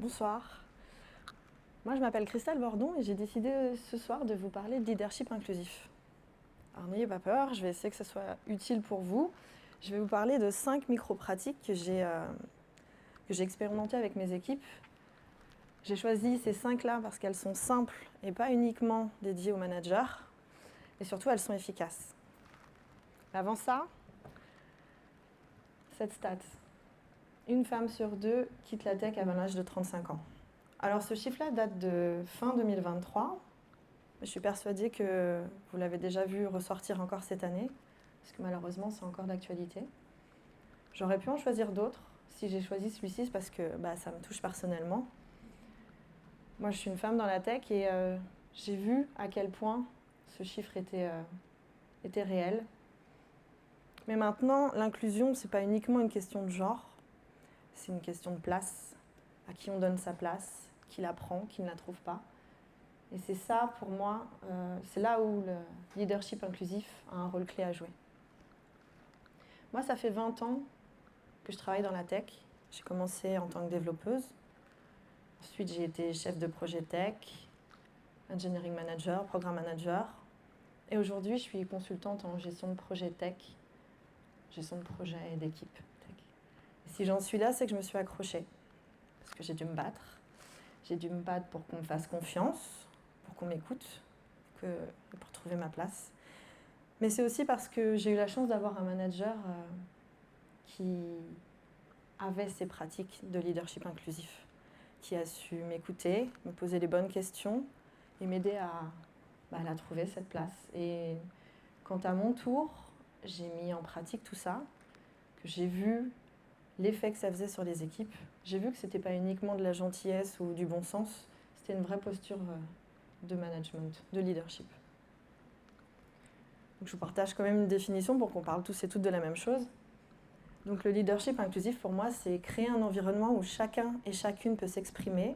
Bonsoir. Moi, je m'appelle Christelle Bordon et j'ai décidé ce soir de vous parler de leadership inclusif. Alors n'ayez pas peur, je vais essayer que ce soit utile pour vous. Je vais vous parler de 5 micro-pratiques que j'ai expérimentées avec mes équipes. J'ai choisi ces 5-là parce qu'elles sont simples et pas uniquement dédiées aux managers. Et surtout, elles sont efficaces. Avant ça, cette stat. Une femme sur deux quitte la tech avant l'âge de 35 ans. Alors ce chiffre-là date de fin 2023. Je suis persuadée que vous l'avez déjà vu ressortir encore cette année, parce que malheureusement c'est encore d'actualité. J'aurais pu en choisir d'autres. Si j'ai choisi celui-ci, c'est parce que ça me touche personnellement. Moi je suis une femme dans la tech et j'ai vu à quel point ce chiffre était réel. Mais maintenant, l'inclusion, c'est pas uniquement une question de genre, c'est une question de place. À qui on donne sa place, qui la prend, qui ne la trouve pas. Et c'est ça, pour moi, c'est là où le leadership inclusif a un rôle clé à jouer. Moi, ça fait 20 ans que je travaille dans la tech. J'ai commencé en tant que développeuse. Ensuite, j'ai été chef de projet tech, engineering manager, programme manager. Et aujourd'hui, je suis consultante en gestion de projet tech, gestion de projet et d'équipe tech. Et si j'en suis là, c'est que je me suis accrochée. Parce que j'ai dû me battre. J'ai dû me battre pour qu'on me fasse confiance, pour qu'on m'écoute, pour trouver ma place. Mais c'est aussi parce que j'ai eu la chance d'avoir un manager qui avait ces pratiques de leadership inclusif, qui a su m'écouter, me poser les bonnes questions et m'aider à la trouver, cette place. Et quand à mon tour, j'ai mis en pratique tout ça, que j'ai vu l'effet que ça faisait sur les équipes, j'ai vu que ce n'était pas uniquement de la gentillesse ou du bon sens, c'était une vraie posture de management, de leadership. Donc je vous partage quand même une définition pour qu'on parle tous et toutes de la même chose. Donc le leadership inclusif, pour moi, c'est créer un environnement où chacun et chacune peut s'exprimer,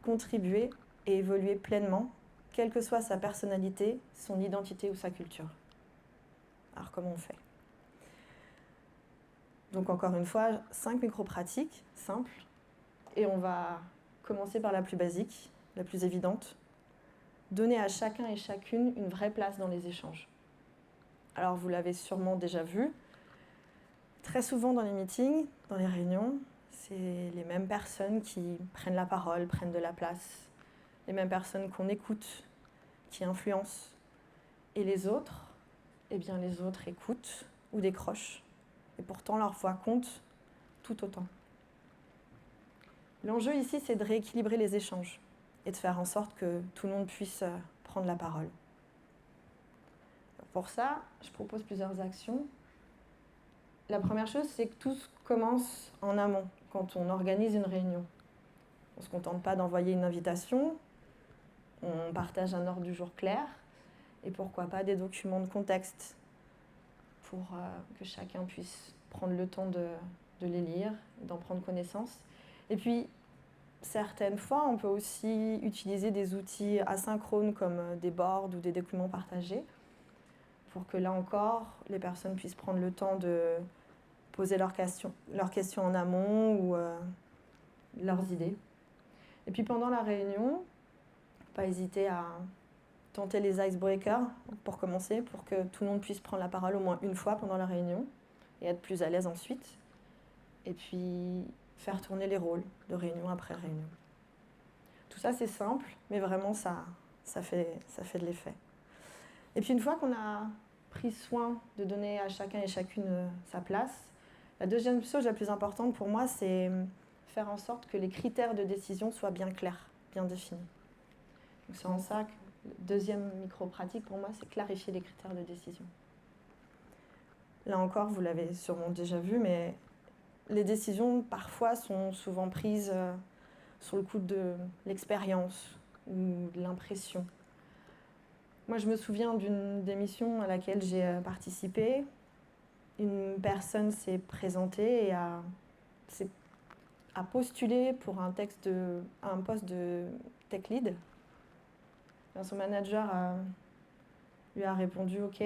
contribuer et évoluer pleinement, quelle que soit sa personnalité, son identité ou sa culture. Alors comment on fait ? Donc encore une fois, 5 micro-pratiques simples, et on va commencer par la plus basique, la plus évidente. Donner à chacun et chacune une vraie place dans les échanges. Alors vous l'avez sûrement déjà vu, très souvent dans les meetings, dans les réunions, c'est les mêmes personnes qui prennent la parole, prennent de la place, les mêmes personnes qu'on écoute, qui influencent. Et les autres, les autres écoutent ou décrochent. Et pourtant leur voix compte tout autant. L'enjeu ici, c'est de rééquilibrer les échanges et de faire en sorte que tout le monde puisse prendre la parole. Pour ça, je propose plusieurs actions. La première chose, c'est que tout commence en amont, quand on organise une réunion. On ne se contente pas d'envoyer une invitation, on partage un ordre du jour clair, et pourquoi pas des documents de contexte pour que chacun puisse prendre le temps de les lire, d'en prendre connaissance. Et puis, certaines fois, on peut aussi utiliser des outils asynchrones comme des boards ou des documents partagés, pour que là encore, les personnes puissent prendre le temps de poser leurs questions en amont ou leurs idées. Et puis pendant la réunion, pas hésiter à tenter les icebreakers pour commencer, pour que tout le monde puisse prendre la parole au moins une fois pendant la réunion et être plus à l'aise ensuite. Et puis faire tourner les rôles de réunion après réunion. Tout ça c'est simple, mais vraiment ça fait de l'effet. Et puis une fois qu'on a pris soin de donner à chacun et chacune sa place, la deuxième chose la plus importante pour moi, c'est faire en sorte que les critères de décision soient bien clairs, bien définis. Donc c'est en ça que la deuxième micro-pratique pour moi, c'est clarifier les critères de décision. Là encore, vous l'avez sûrement déjà vu, mais les décisions parfois sont souvent prises sur le coup de l'expérience ou de l'impression. Moi, je me souviens d'une démission à laquelle j'ai participé. Une personne s'est présentée et a postulé pour un poste de tech lead. Son manager lui a répondu « Ok,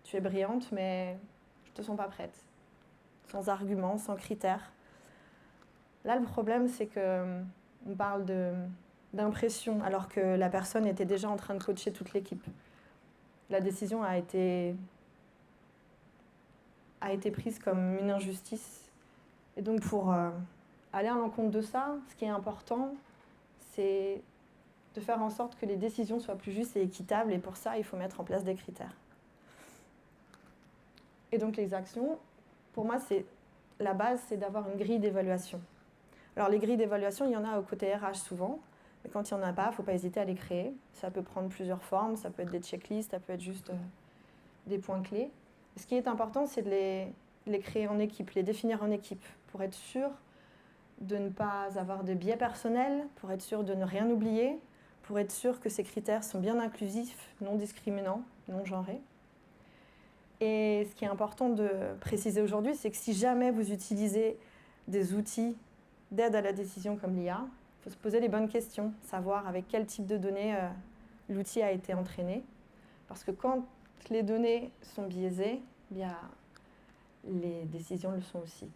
tu es brillante, mais je ne te sens pas prête. » Sans argument, sans critères. Là, le problème, c'est que on parle d'impression, alors que la personne était déjà en train de coacher toute l'équipe. La décision a été prise comme une injustice. Et donc pour aller à l'encontre de ça, ce qui est important, c'est de faire en sorte que les décisions soient plus justes et équitables. Et pour ça, il faut mettre en place des critères. Et donc les actions, pour moi, la base, c'est d'avoir une grille d'évaluation. Alors les grilles d'évaluation, il y en a au côté RH souvent. Mais quand il n'y en a pas, il ne faut pas hésiter à les créer. Ça peut prendre plusieurs formes, ça peut être des checklists, ça peut être juste des points clés. Ce qui est important, c'est de les créer en équipe, les définir en équipe, pour être sûr de ne pas avoir de biais personnels, pour être sûr de ne rien oublier, pour être sûr que ces critères sont bien inclusifs, non discriminants, non genrés. Et ce qui est important de préciser aujourd'hui, c'est que si jamais vous utilisez des outils d'aide à la décision comme l'IA, il faut se poser les bonnes questions, savoir avec quel type de données l'outil a été entraîné. Parce que quand les données sont biaisées, bien, les décisions le sont aussi.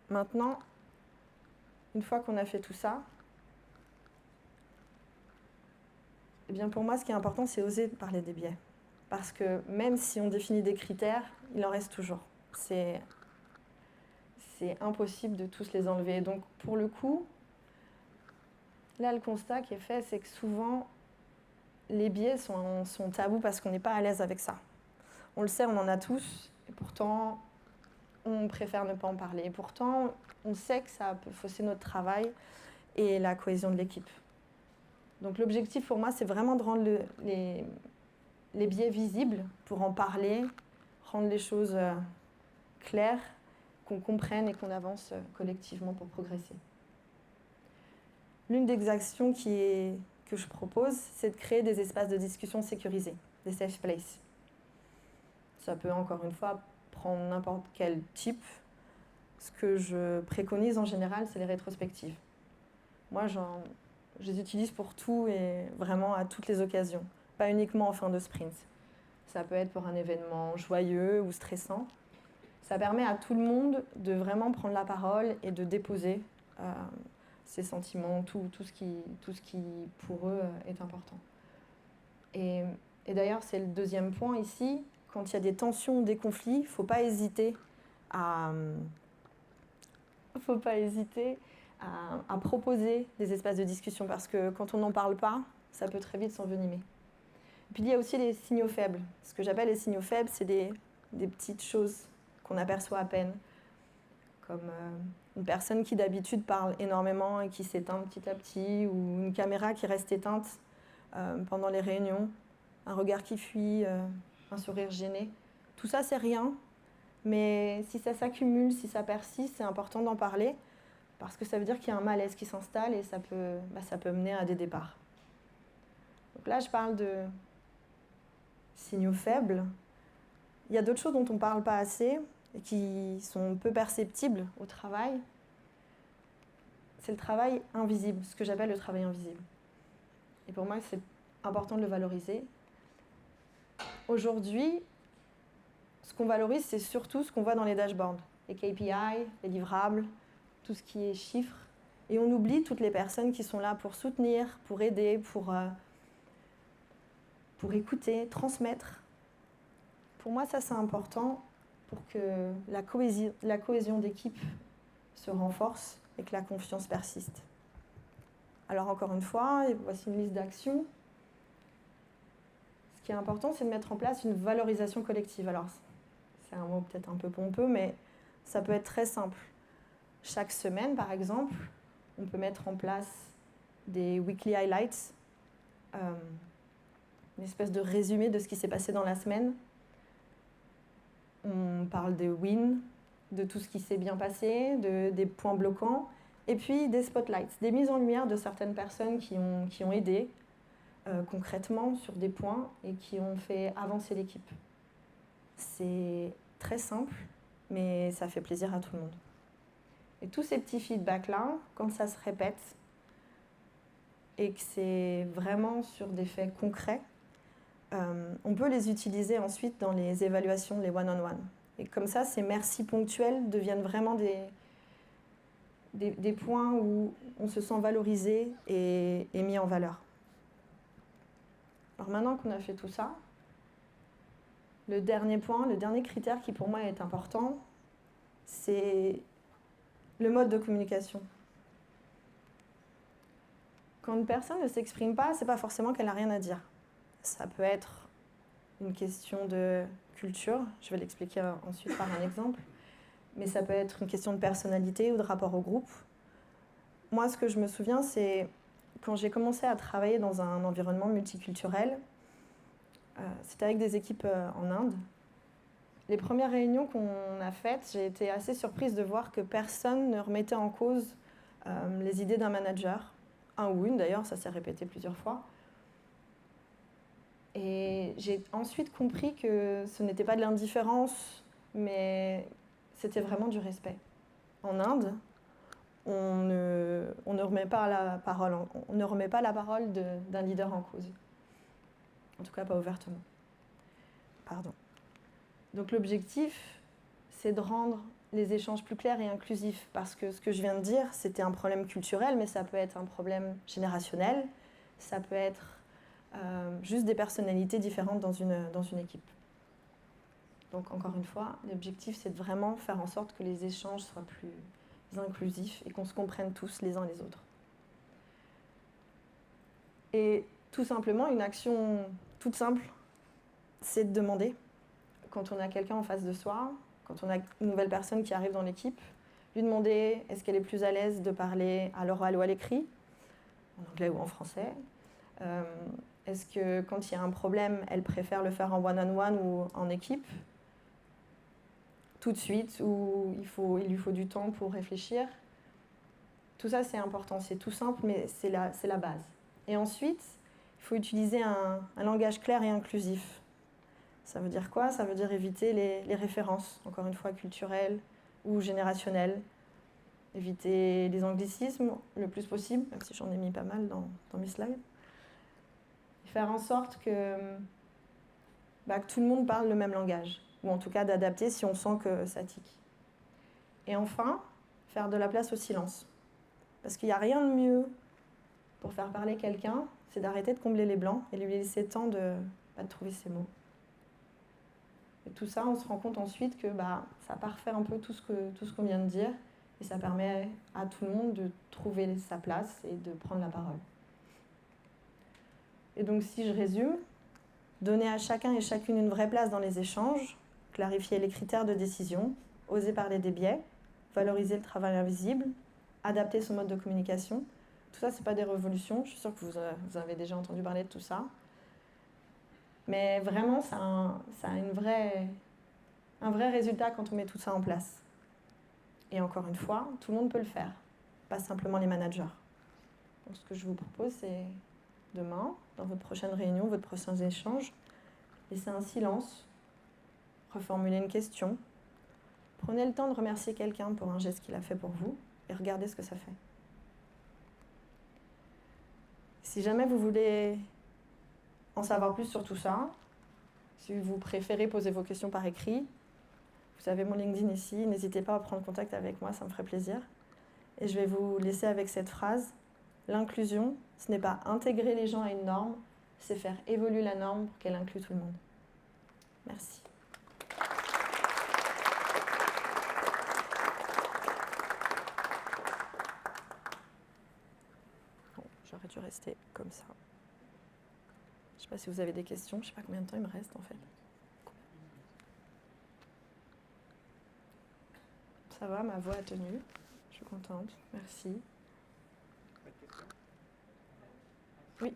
Maintenant, une fois qu'on a fait tout ça, eh bien pour moi, ce qui est important, c'est oser parler des biais. Parce que même si on définit des critères, il en reste toujours. C'est impossible de tous les enlever. Donc pour le coup, là, le constat qui est fait, c'est que souvent, les biais sont tabous parce qu'on n'est pas à l'aise avec ça. On le sait, on en a tous, et pourtant, on préfère ne pas en parler. Et pourtant, on sait que ça peut fausser notre travail et la cohésion de l'équipe. Donc l'objectif pour moi, c'est vraiment de rendre les biais visibles pour en parler, rendre les choses claires, qu'on comprenne et qu'on avance collectivement pour progresser. L'une des actions que je propose, c'est de créer des espaces de discussion sécurisés, des safe places. Ça peut encore une fois prendre n'importe quel type. Ce que je préconise en général, c'est les rétrospectives. Moi, je les utilise pour tout et vraiment à toutes les occasions, pas uniquement en fin de sprint. Ça peut être pour un événement joyeux ou stressant. Ça permet à tout le monde de vraiment prendre la parole et de déposer ses sentiments, tout ce qui pour eux est important. Et d'ailleurs, c'est le deuxième point ici. Quand il y a des tensions, des conflits, il ne faut pas hésiter à proposer des espaces de discussion parce que quand on n'en parle pas, ça peut très vite s'envenimer. Et puis il y a aussi les signaux faibles. Ce que j'appelle les signaux faibles, c'est des petites choses qu'on aperçoit à peine, comme une personne qui d'habitude parle énormément et qui s'éteint petit à petit, ou une caméra qui reste éteinte pendant les réunions, un regard qui fuit, un sourire gêné. Tout ça, c'est rien, mais si ça s'accumule, si ça persiste, c'est important d'en parler, parce que ça veut dire qu'il y a un malaise qui s'installe et ça peut mener à des départs. Donc là, je parle de signaux faibles. Il y a d'autres choses dont on ne parle pas assez et qui sont peu perceptibles au travail. C'est le travail invisible, ce que j'appelle le travail invisible. Et pour moi, c'est important de le valoriser. Aujourd'hui, ce qu'on valorise, c'est surtout ce qu'on voit dans les dashboards, les KPI, les livrables, tout ce qui est chiffres. Et on oublie toutes les personnes qui sont là pour soutenir, pour aider, pour écouter, transmettre. Pour moi, ça, c'est important pour que la cohésion d'équipe se renforce et que la confiance persiste. Alors encore une fois, voici une liste d'actions. Ce qui est important, c'est de mettre en place une valorisation collective. Alors, c'est un mot peut-être un peu pompeux, mais ça peut être très simple. Chaque semaine, par exemple, on peut mettre en place des weekly highlights, une espèce de résumé de ce qui s'est passé dans la semaine. On parle des wins, de tout ce qui s'est bien passé, des points bloquants, et puis des spotlights, des mises en lumière de certaines personnes qui ont aidé concrètement sur des points et qui ont fait avancer l'équipe. C'est très simple, mais ça fait plaisir à tout le monde. Et tous ces petits feedbacks-là, quand ça se répète et que c'est vraiment sur des faits concrets, on peut les utiliser ensuite dans les évaluations, les one-on-one. Et comme ça, ces merci ponctuels deviennent vraiment des points où on se sent valorisé et mis en valeur. Alors maintenant qu'on a fait tout ça, le dernier point, le dernier critère qui pour moi est important, c'est le mode de communication. Quand une personne ne s'exprime pas, c'est pas forcément qu'elle n'a rien à dire. Ça peut être une question de culture, je vais l'expliquer ensuite par un exemple, mais ça peut être une question de personnalité ou de rapport au groupe. Moi, ce que je me souviens, c'est quand j'ai commencé à travailler dans un environnement multiculturel, c'était avec des équipes en Inde. Les premières réunions qu'on a faites, j'ai été assez surprise de voir que personne ne remettait en cause les idées d'un manager, un ou une d'ailleurs, ça s'est répété plusieurs fois. Et j'ai ensuite compris que ce n'était pas de l'indifférence, mais c'était vraiment du respect. En Inde, on ne remet pas la parole d'un leader en cause. En tout cas, pas ouvertement. Pardon. Donc l'objectif, c'est de rendre les échanges plus clairs et inclusifs, parce que ce que je viens de dire, c'était un problème culturel, mais ça peut être un problème générationnel, ça peut être juste des personnalités différentes dans une équipe. Donc encore une fois, l'objectif, c'est de vraiment faire en sorte que les échanges soient plus inclusifs et qu'on se comprenne tous les uns les autres. Et tout simplement, une action toute simple, c'est de demander. Quand on a quelqu'un en face de soi, quand on a une nouvelle personne qui arrive dans l'équipe, lui demander est-ce qu'elle est plus à l'aise de parler à l'oral ou à l'écrit, en anglais ou en français. Est-ce que quand il y a un problème, elle préfère le faire en one-on-one ou en équipe, tout de suite, ou il lui faut du temps pour réfléchir. Tout ça, c'est important, c'est tout simple, mais c'est la base. Et ensuite, il faut utiliser un langage clair et inclusif. Ça veut dire quoi? Ça veut dire éviter les références, encore une fois, culturelles ou générationnelles. Éviter les anglicismes le plus possible, même si j'en ai mis pas mal dans mes slides. Faire en sorte que tout le monde parle le même langage, ou en tout cas d'adapter si on sent que ça tique. Et enfin, faire de la place au silence. Parce qu'il n'y a rien de mieux pour faire parler quelqu'un, c'est d'arrêter de combler les blancs et lui laisser le temps de trouver ses mots. Et tout ça, on se rend compte ensuite que ça parfait un peu tout ce qu'on vient de dire, et ça permet à tout le monde de trouver sa place et de prendre la parole. Et donc si je résume, donner à chacun et chacune une vraie place dans les échanges, clarifier les critères de décision, oser parler des biais, valoriser le travail invisible, adapter son mode de communication. Tout ça, ce n'est pas des révolutions, je suis sûre que vous avez déjà entendu parler de tout ça. Mais vraiment, ça a un vrai résultat quand on met tout ça en place. Et encore une fois, tout le monde peut le faire, pas simplement les managers. Donc ce que je vous propose, c'est demain, dans votre prochaine réunion, votre prochain échange, laissez un silence, reformulez une question, prenez le temps de remercier quelqu'un pour un geste qu'il a fait pour vous et regardez ce que ça fait. Si jamais vous voulez en savoir plus sur tout ça, si vous préférez poser vos questions par écrit, vous avez mon LinkedIn ici, n'hésitez pas à prendre contact avec moi, ça me ferait plaisir. Et je vais vous laisser avec cette phrase. L'inclusion, ce n'est pas intégrer les gens à une norme, c'est faire évoluer la norme pour qu'elle inclue tout le monde. Merci. Bon, j'aurais dû rester comme ça. Je ne sais pas si vous avez des questions, je ne sais pas combien de temps il me reste en fait. Ça va, ma voix a tenu. Je suis contente, merci. Oui.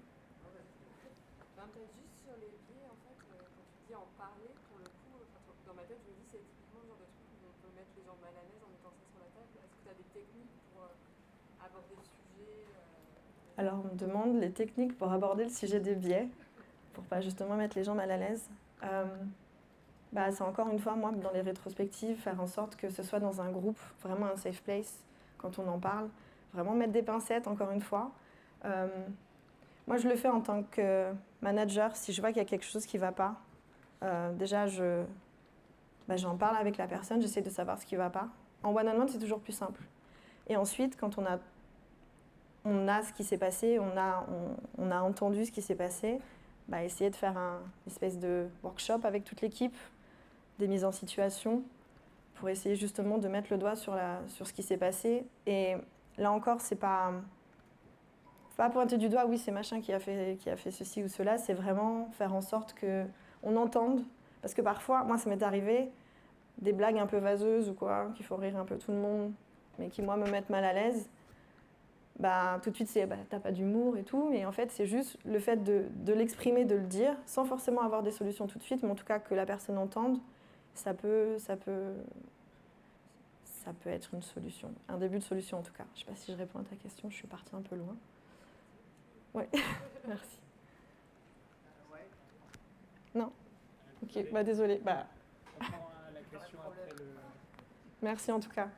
Juste sur les biais, en fait, quand tu dis en parler, pour le coup, dans ma tête, je me dis c'est typiquement le genre de truc où on peut mettre les gens mal à l'aise en mettant ça sur la table. Est-ce que tu as des techniques pour aborder le sujet Alors, on me demande les techniques pour aborder le sujet des biais, pour pas justement mettre les gens mal à l'aise. C'est encore une fois, moi, dans les rétrospectives, faire en sorte que ce soit dans un groupe, vraiment un safe place, quand on en parle. Vraiment mettre des pincettes, encore une fois. Moi, je le fais en tant que manager, si je vois qu'il y a quelque chose qui ne va pas. Déjà, j'en parle avec la personne, j'essaie de savoir ce qui ne va pas. En one-on-one, c'est toujours plus simple. Et ensuite, quand on a ce qui s'est passé, on a entendu ce qui s'est passé, bah, essayer de faire une espèce de workshop avec toute l'équipe, des mises en situation, pour essayer justement de mettre le doigt sur ce qui s'est passé. Et là encore, c'est pas pointer du doigt, oui, c'est machin qui a fait ceci ou cela, c'est vraiment faire en sorte qu'on entende. Parce que parfois, moi, ça m'est arrivé, des blagues un peu vaseuses ou quoi, qu'il faut rire un peu tout le monde, mais qui, moi, me mettent mal à l'aise. Bah, tout de suite, c'est t'as pas d'humour et tout, mais en fait, c'est juste le fait de l'exprimer, de le dire, sans forcément avoir des solutions tout de suite, mais en tout cas que la personne entende, ça peut être une solution, un début de solution en tout cas. Je sais pas si je réponds à ta question, je suis partie un peu loin. Ouais, merci. Ouais. Non. Ok, bah désolée. Bah. On prend la question après le... Merci en tout cas.